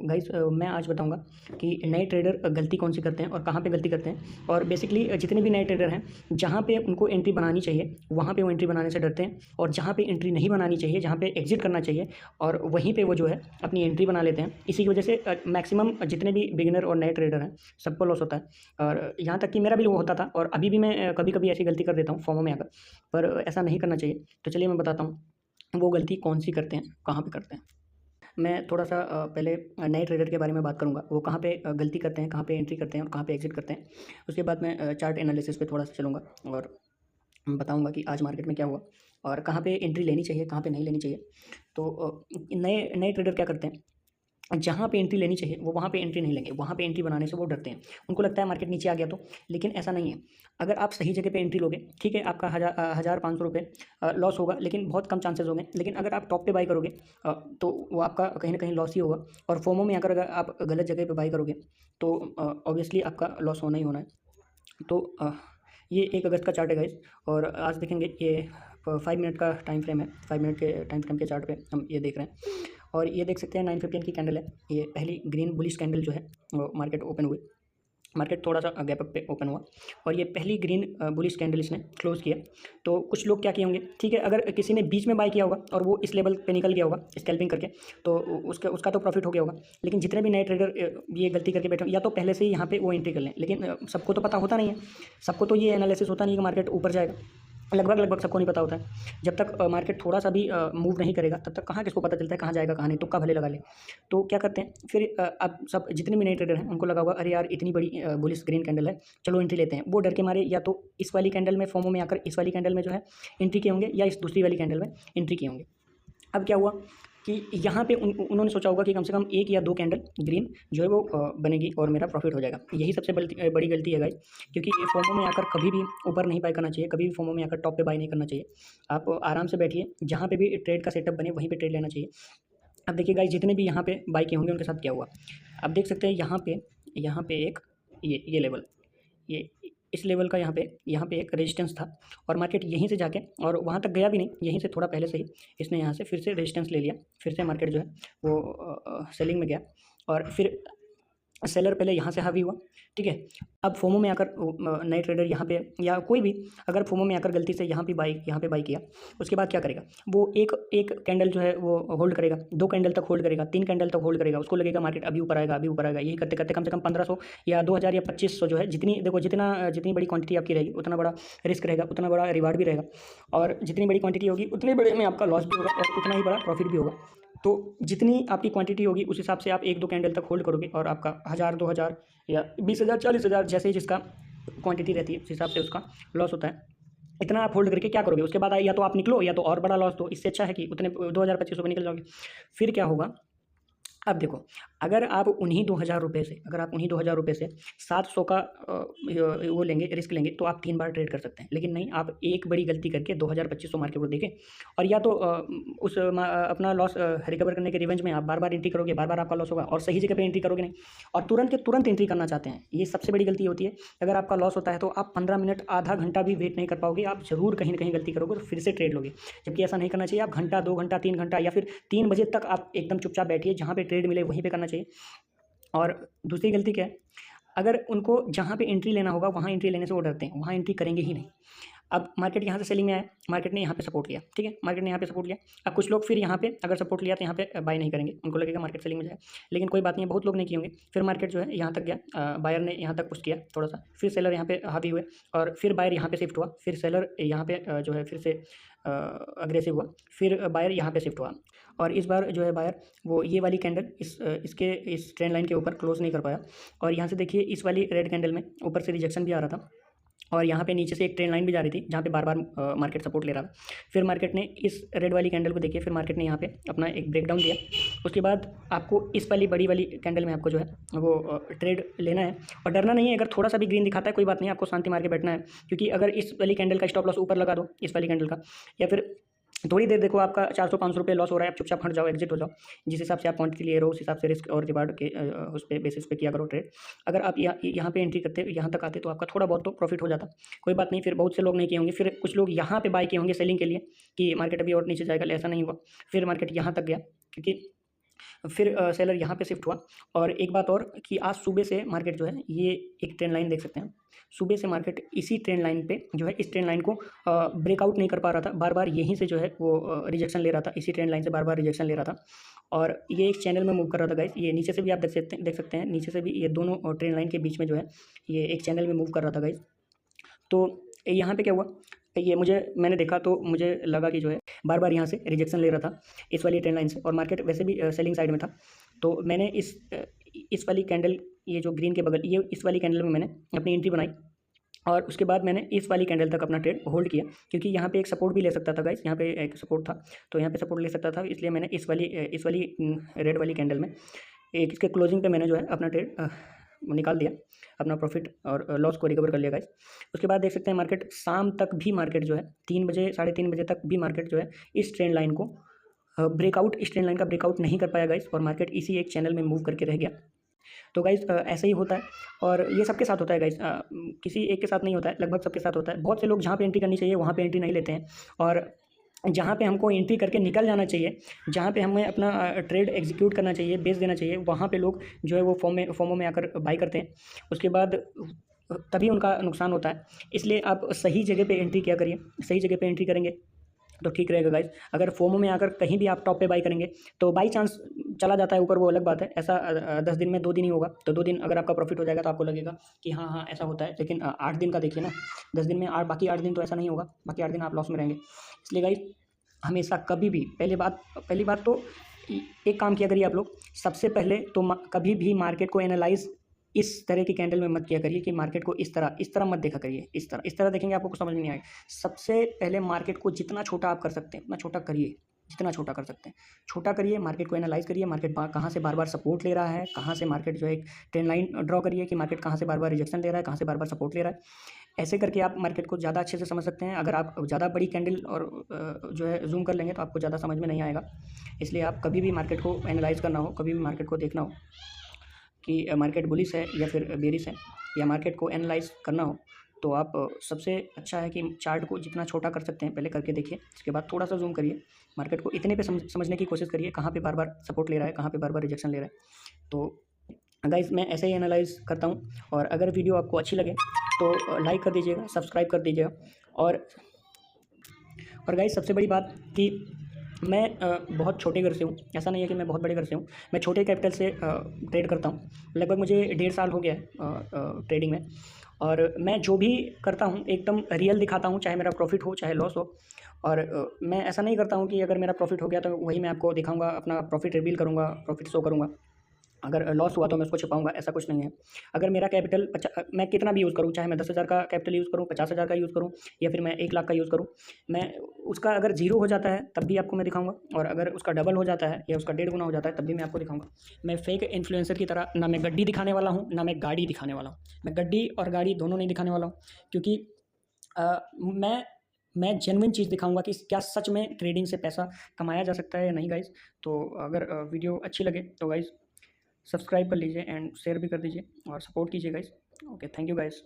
Guys मैं आज बताऊंगा कि नए ट्रेडर गलती कौन सी करते हैं और कहाँ पे गलती करते हैं। और बेसिकली जितने भी नए ट्रेडर हैं, जहाँ पे उनको एंट्री बनानी चाहिए वहाँ पे वो एंट्री बनाने से डरते हैं, और जहाँ पे एंट्री नहीं बनानी चाहिए, जहाँ पे एग्जिट करना चाहिए, और वहीं पे वो जो है अपनी एंट्री बना लेते हैं। इसी की वजह से मैक्सिमम जितने भी बिगिनर और नए ट्रेडर हैं सबको लॉस होता है। और यहाँ तक कि मेरा भी वो होता था, और अभी भी मैं कभी कभी ऐसी गलती कर देता हूँ फॉर्मो में आकर, पर ऐसा नहीं करना चाहिए। तो चलिए मैं बताता हूँ वो गलती कौन सी करते हैं, कहाँ पे करते हैं। मैं थोड़ा-सा पहले नए ट्रेडर के बारे में बात करूँगा, वो कहाँ पे गलती करते हैं, कहाँ पे एंट्री करते हैं और कहाँ पे एग्ज़िट करते हैं। उसके बाद मैं चार्ट एनालिसिस पे थोड़ा-सा चलूँगा और बताऊँगा कि आज मार्केट में क्या हुआ और कहाँ पे एंट्री लेनी चाहिए, कहाँ पे नहीं लेनी चाहिए। तो नए नए ट्रेडर क्या करते हैं, जहाँ पे एंट्री लेनी चाहिए वो वहाँ पे एंट्री नहीं लेंगे, वहाँ पे एंट्री बनाने से वो डरते हैं। उनको लगता है मार्केट नीचे आ गया तो, लेकिन ऐसा नहीं है। अगर आप सही जगह पे एंट्री लोगे, ठीक है, आपका 1,000-1,500 रुपये लॉस होगा, लेकिन बहुत कम चांसेस होंगे। लेकिन अगर आप टॉप पे बाई करोगे तो वो आपका कहीं न कहीं लॉस ही होगा। और फोमो में अगर अगर आप गलत जगह पे बाई करोगे तो ऑब्वियसली आपका लॉस होना ही होना है। तो ये 1 अगस्त का चार्ट है गाइस, और आज देखेंगे ये 5 मिनट का टाइम फ्रेम है। 5 मिनट के टाइम फ्रेम के चार्ट पे हम ये देख रहे हैं, और ये देख सकते हैं 9:15 की कैंडल है। ये पहली ग्रीन बुलिश कैंडल जो है वो मार्केट ओपन हुई। मार्केट थोड़ा सा गैप अप पे ओपन हुआ, और ये पहली ग्रीन बुलिश कैंडल इसने क्लोज किया। तो कुछ लोग क्या किए होंगे, ठीक है, अगर किसी ने बीच में बाय किया होगा और वो इस लेवल पे निकल गया होगा स्कैल्पिंग करके, तो उसका उसका तो प्रॉफिट हो गया होगा। लेकिन जितने भी नए ट्रेडर ये गलती करके बैठे हो, या तो पहले से ही यहाँ पे वो एंट्री कर लें, लेकिन सबको तो पता होता नहीं है। सबको तो ये एनालिसिस होता नहीं कि मार्केट ऊपर जाएगा। लगभग सबको नहीं पता होता है। जब तक मार्केट थोड़ा सा भी मूव नहीं करेगा, तब तक कहाँ किसको पता चलता है कहाँ जाएगा कहाँ नहीं, तुक्का भले लगा ले। तो क्या करते हैं फिर, अब सब जितने भी नए ट्रेडर हैं उनको लगा होगा अरे यार इतनी बड़ी बुलिश ग्रीन कैंडल है, चलो एंट्री लेते हैं। वो डर के मारे या तो इस वाली कैंडल में फोमो में आकर इस वाली कैंडल में जो है एंट्री किए होंगे, या इस दूसरी वाली कैंडल में एंट्री किए होंगे। अब क्या हुआ कि यहाँ पे उन्होंने सोचा होगा कि कम से कम 1 या 2 कैंडल ग्रीन जो है वो बनेगी और मेरा प्रॉफिट हो जाएगा। यही सबसे बड़ी गलती है गाइस, क्योंकि फोमो में आकर कभी भी ऊपर नहीं बाय करना चाहिए, कभी भी फोमो में आकर टॉप पे बाय नहीं करना चाहिए। आप आराम से बैठिए, जहाँ पे भी ट्रेड का सेटअप बने वहीं पे ट्रेड लेना चाहिए। अब देखिए गाइस, जितने भी यहाँ पे बाय किए होंगे उनके साथ क्या हुआ। अब देख सकते हैं यहाँ पे एक ये लेवल, ये इस लेवल का यहाँ पे एक रेजिस्टेंस था, और मार्केट यहीं से जाके और वहाँ तक गया भी नहीं, यहीं से थोड़ा पहले से ही इसने यहाँ से फिर से रेजिस्टेंस ले लिया। फिर से मार्केट जो है वो सेलिंग में गया, और फिर सेलर पहले यहाँ से हावी हुआ, ठीक है। अब फोमो में आकर नए ट्रेडर यहाँ पे या कोई भी अगर फोमो में आकर गलती से यहाँ पे बाई किया, उसके बाद क्या करेगा वो, एक एक कैंडल जो है वो होल्ड करेगा, 2 कैंडल तक होल्ड करेगा, 3 कैंडल तक होल्ड करेगा। उसको लगेगा मार्केट अभी ऊपर आएगा, अभी ऊपर आएगा। यही करते करते कम से कम 1500 या 2000 या 2500 जो है, जितनी बड़ी क्वांटिटी आपकी रहेगी उतना बड़ा रिस्क रहेगा, उतना बड़ा रिवार्ड भी रहेगा। और जितनी बड़ी क्वांटिटी होगी उतने बड़े में आपका लॉस भी होगा और उतना ही बड़ा प्रॉफिट भी होगा। तो जितनी आपकी क्वांटिटी होगी उस हिसाब से आप 1-2 कैंडल तक होल्ड करोगे, और आपका 1000-2000 या 20,000 40,000 जैसे जिसका क्वांटिटी रहती है उस हिसाब से उसका लॉस होता है। इतना आप होल्ड करके क्या करोगे, उसके बाद या तो आप निकलो या तो और बड़ा लॉस दो। इससे अच्छा है कि उतने 2000-2500 पे निकल जाओगे। फिर क्या होगा, अब देखो, अगर आप उन्हीं 2,000 रुपये से 700 का वो लेंगे, रिस्क लेंगे, तो आप 3 बार ट्रेड कर सकते हैं। लेकिन नहीं, आप एक बड़ी गलती करके 2,000-2500 मार्केट को देखें, और या तो अपना लॉस रिकवर करने के रिवेंज में आप बार बार एंट्री करोगे, बार बार आपका लॉस होगा, और सही जगह पे एंट्री करोगे नहीं, और तुरंत के तुरंत एंट्री करना चाहते हैं। ये सबसे बड़ी गलती होती है। अगर आपका लॉस होता है तो आप 15 मिनट आधा घंटा भी वेट नहीं कर पाओगे, आप ज़रूर कहीं ना कहीं गलती करोगे और फिर से ट्रेड लोगे। जबकि ऐसा नहीं करना चाहिए। आप घंटा, 2 घंटा, 3 घंटा या फिर 3 बजे तक आप एकदम चुपचाप बैठिए, जहाँ पे ट्रेड मिले वहीं पे करना चाहिए। और दूसरी गलती क्या है, अगर उनको जहाँ पे एंट्री लेना होगा वहाँ एंट्री लेने से वो डरते हैं, वहाँ एंट्री करेंगे ही नहीं। अब मार्केट यहाँ से सेलिंग में आया, मार्केट ने यहाँ पे सपोर्ट लिया, ठीक है, मार्केट ने यहाँ पे सपोर्ट लिया। अब कुछ लोग फिर यहाँ पे अगर सपोर्ट लिया तो यहाँ पे बाय नहीं करेंगे, उनको लगेगा मार्केट सेलिंग में जाए। लेकिन कोई बात नहीं है, बहुत लोग नहीं किए होंगे। फिर मार्केट जो है यहाँ तक गया, बायर ने यहाँ तक पुश किया थोड़ा सा, फिर सेलर यहाँ पे हावी हुए, और फिर बायर यहाँ पे शिफ्ट हुआ, फिर सेलर यहाँ पे जो है फिर से अग्रेसिव हुआ, फिर बायर यहाँ पे शिफ्ट हुआ। और इस बार जो है बायर वो ये वाली कैंडल इस ट्रेंड लाइन के ऊपर क्लोज नहीं कर पाया। और यहाँ से देखिए, इस वाली रेड कैंडल में ऊपर से रिजेक्शन भी आ रहा था, और यहाँ पे नीचे से एक ट्रेंड लाइन भी जा रही थी, जहाँ पे बार बार मार्केट सपोर्ट ले रहा था। फिर मार्केट ने इस रेड वाली कैंडल को देखिए, फिर मार्केट ने यहाँ पे अपना एक ब्रेकडाउन दिया। उसके बाद आपको इस वाली बड़ी वाली कैंडल में आपको जो है वो ट्रेड लेना है, और डरना नहीं है। अगर थोड़ा सा भी ग्रीन दिखाता है कोई बात नहीं, आपको शांति मार के बैठना है। क्योंकि अगर इस वाली कैंडल का स्टॉप लॉस ऊपर लगा दो, इस वाली कैंडल का, या फिर थोड़ी देर देखो आपका 400-500 रुपये लॉस हो रहा है, आप चुपचाप हट जाओ, एग्जिट हो जाओ। जिस हिसाब से आप क्वांटिटी ले रहे हो उस हिसाब से रिस्क और रिवार्ड के उस पे बेसिस पे किया करो ट्रेड। अगर आप यहाँ पे एंट्री करते, यहाँ तक आते, तो आपका थोड़ा बहुत तो प्रॉफिट हो जाता। कोई बात नहीं, फिर बहुत से लोग नहीं किए होंगे। फिर कुछ लोग यहाँ पे बाय किए होंगे सेलिंग के लिए कि मार्केट अभी और नीचे जाएगा, ऐसा नहीं हुआ। फिर मार्केट यहाँ तक गया, क्योंकि फिर सेलर यहाँ पे शिफ्ट हुआ। और एक बात और कि आज सुबह से मार्केट जो है ये एक ट्रेंड लाइन देख सकते हैं। सुबह से मार्केट इसी ट्रेंड लाइन पे जो है इस ट्रेंड लाइन को ब्रेकआउट नहीं कर पा रहा था, बार-बार यहीं से जो है वो रिजेक्शन ले रहा था, इसी ट्रेंड लाइन से बार-बार रिजेक्शन ले रहा था और ये एक चैनल में मूव कर रहा था गाइस। ये नीचे से भी आप देख सकते हैं, नीचे से भी ये दोनों ट्रेंड लाइन के बीच में जो है ये एक चैनल में मूव कर रहा था गाइस। तो यहाँ पे क्या हुआ, ये मैंने देखा तो मुझे लगा कि जो है बार-बार यहाँ से रिजेक्शन ले रहा था इस वाली ट्रेंड लाइन से और मार्केट वैसे भी सेलिंग साइड में था। तो मैंने इस वाली कैंडल, ये जो ग्रीन के बगल, ये इस वाली कैंडल में मैंने अपनी एंट्री बनाई और उसके बाद मैंने इस वाली कैंडल तक अपना ट्रेड होल्ड किया, क्योंकि यहाँ पे एक सपोर्ट भी ले सकता था गाइस, यहाँ पे एक सपोर्ट था तो यहाँ पे सपोर्ट ले सकता था, इसलिए मैंने इस वाली रेड वाली कैंडल में एक इसके क्लोजिंग पे मैंने जो है अपना ट्रेड निकाल दिया, अपना प्रॉफिट और लॉस को रिकवर कर लिया गाइस। उसके बाद देख सकते हैं मार्केट शाम तक भी मार्केट जो है 3 बजे, साढ़े 3 बजे तक भी मार्केट जो है इस ट्रेंड लाइन को इस ट्रेंड लाइन का ब्रेकआउट नहीं कर पाया गाइस और मार्केट इसी एक चैनल में मूव करके रह गया। तो गाइस ऐसे ही होता है और ये सबके साथ होता है गाइस, किसी एक के साथ नहीं होता है, लगभग सबके साथ होता है। बहुत से लोग जहाँ पे एंट्री करनी चाहिए वहाँ पे एंट्री नहीं लेते हैं और जहाँ पे हमको एंट्री करके निकल जाना चाहिए, जहाँ पे हमें अपना ट्रेड एग्जीक्यूट करना चाहिए, बेच देना चाहिए, वहाँ पे लोग जो है वो फोमो में आकर बाई करते हैं। उसके बाद तभी उनका नुकसान होता है। इसलिए आप सही जगह पे एंट्री किया करिए, सही जगह पे एंट्री करेंगे तो ठीक रहेगा गाइस। अगर फोमो में आकर कहीं भी आप टॉप पे बाई करेंगे तो बाई चांस चला जाता है ऊपर, वो अलग बात है। ऐसा 10 दिन में 2 दिन ही होगा, तो 2 दिन अगर आपका प्रॉफिट हो जाएगा तो आपको लगेगा कि हाँ हाँ ऐसा होता है, लेकिन 8 दिन का देखिए ना, 10 दिन में बाकी 8 दिन तो ऐसा नहीं होगा, बाकी 8 दिन आप लॉस में रहेंगे। इसलिए गाइस हमेशा कभी भी पहली बात तो एक काम किया करिए आप लोग, सबसे पहले तो कभी भी मार्केट को एनालाइज इस तरह की कैंडल में मत किया करिए कि मार्केट को इस तरह मत देखा करिए। इस तरह देखेंगे आपको कुछ समझ में नहीं आएगा। सबसे पहले मार्केट को जितना छोटा आप कर सकते हैं उतना छोटा करिए, जितना छोटा कर सकते हैं छोटा करिए। मार्केट को एनालाइज करिए, मार्केट कहाँ से बार बार सपोर्ट ले रहा है, कहाँ से मार्केट जो है एक ट्रेंड लाइन ड्रॉ करिए कि मार्केट कहाँ से बार बार रिजेक्शन ले रहा है, कहाँ से बार बार सपोर्ट ले रहा है। ऐसे करके आप मार्केट को ज़्यादा अच्छे से समझ सकते हैं। अगर आप ज़्यादा बड़ी कैंडल और जो है जूम कर लेंगे तो आपको ज़्यादा समझ में नहीं आएगा। इसलिए आप कभी भी मार्केट को एनालाइज करना हो, कभी भी मार्केट को देखना हो कि मार्केट बुलिश है या फिर बेरिश है, या मार्केट को एनालाइज करना हो, तो आप सबसे अच्छा है कि चार्ट को जितना छोटा कर सकते हैं पहले करके देखिए। उसके बाद थोड़ा सा जूम करिए, मार्केट को इतने पे समझने की कोशिश करिए कहाँ पे बार बार सपोर्ट ले रहा है, कहाँ पे बार बार रिजेक्शन ले रहा है। तो गाइस मैं ऐसे ही एनालाइज करता हूँ और अगर वीडियो आपको अच्छी लगे तो लाइक कर दीजिएगा, सब्सक्राइब कर दीजिएगा। और गाइस सबसे बड़ी बात कि मैं बहुत छोटे घर से हूँ, ऐसा नहीं है कि मैं बहुत बड़े घर से हूँ। मैं छोटे कैपिटल से ट्रेड करता हूँ। लगभग मुझे 1.5 साल हो गया है ट्रेडिंग में, और मैं जो भी करता हूँ एकदम रियल दिखाता हूँ, चाहे मेरा प्रॉफिट हो चाहे लॉस हो। और मैं ऐसा नहीं करता हूँ कि अगर मेरा प्रॉफिट हो गया तो वही मैं आपको दिखाऊंगा, अपना प्रॉफिट रिवील करूँगा, प्रॉफिट शो करूँगा। अगर लॉस हुआ तो मैं उसको छिपाऊंगा, ऐसा कुछ नहीं है। अगर मेरा कैपिटल मैं कितना भी यूज़ करूँ, चाहे मैं 10,000 का कैपिटल यूज़ करूँ, 50,000 का यूज़ करूँ, या फिर मैं 1 लाख का यूज़ करूँ, मैं उसका अगर ज़ीरो हो जाता है तब भी आपको मैं दिखाऊंगा, और अगर उसका डबल हो जाता है या उसका 1.5 गुना हो जाता है तब भी मैं आपको दिखाऊंगा। मैं फेक इन्फ्लुएंसर की तरह ना मैं गड्डी दिखाने वाला हूँ ना मैं गाड़ी दिखाने वाला हूँ। मैं गड्डी और गाड़ी दोनों नहीं दिखाने वाला हूँ, क्योंकि मैं जेन्युइन चीज़ दिखाऊंगा कि क्या सच में ट्रेडिंग से पैसा कमाया जा सकता है या नहीं गाइज़। तो अगर वीडियो अच्छी लगे तो गाइज़ सब्सक्राइब कर लीजिए एंड शेयर भी कर दीजिए और सपोर्ट कीजिए guys. Okay, thank you guys.